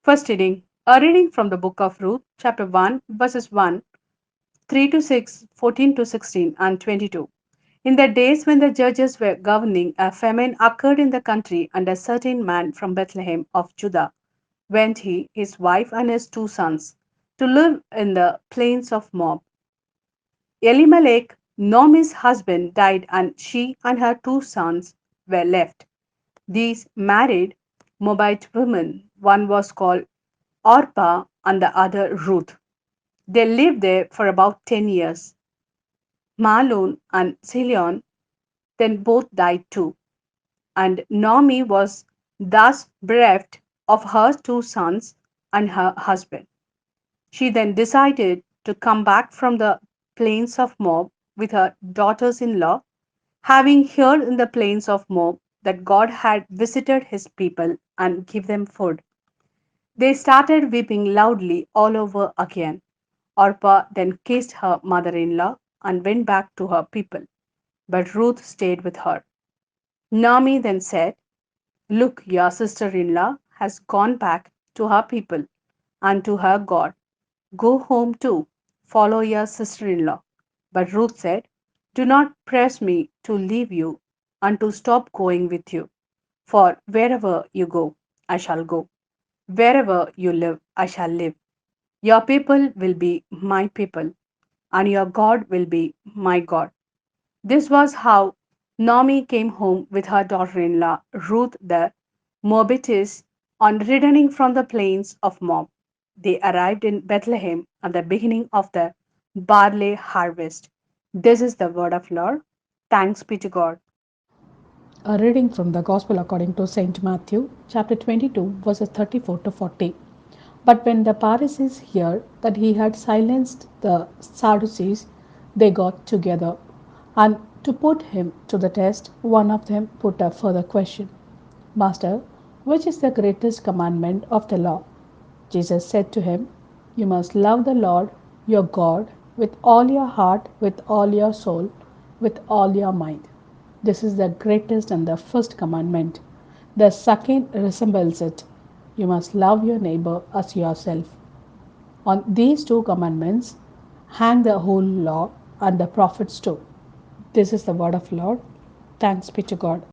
First reading. A reading from the book of Ruth, chapter 1, verses 1, 3 to 6, 14 to 16, and 22. In the days when the judges were governing, a famine occurred in the country, and a certain man from Bethlehem of Judah went he, his wife, and his two sons to live in the plains of Moab. Elimelech, Naomi's husband, died, and she and her two sons were left. These married Moabite women. One was called Orpah and the other Ruth. They lived there for about 10 years. Mahlon and Chilion then both died too, and Naomi was thus bereft of her two sons and her husband. She then decided to come back from the plains of Moab with her daughters in law, having heard in the plains of Moab that God had visited his people and give them food. They started weeping loudly all over again. Orpah then kissed her mother in law and went back to her people, but Ruth stayed with her. Naomi then said, Look, your sister in law has gone back to her people and to her God. Go home too, follow your sister in law. But Ruth said, Do not press me to leave you and to stop going with you, for wherever you go, I shall go. Wherever you live, I shall live. Your people will be my people, and your God will be my God. This was how Naomi came home with her daughter in law, Ruth the Moabitess, on returning from the plains of Moab. They arrived in Bethlehem at the beginning of the barley harvest. This is the word of Lord. Thanks be to God. A reading from the Gospel according to St. Matthew, chapter 22, verses 34 to 40. But when the Pharisees heard that he had silenced the Sadducees, they got together. And to put him to the test, one of them put a further question: Master, which is the greatest commandment of the law? Jesus said to him, You must love the Lord your God with all your heart, with all your soul, with all your mind. This is the greatest and the first commandment. The second resembles it. You must love your neighbor as yourself. On these two commandments hang the whole law and the prophets too. This is the word of Lord. Thanks be to God.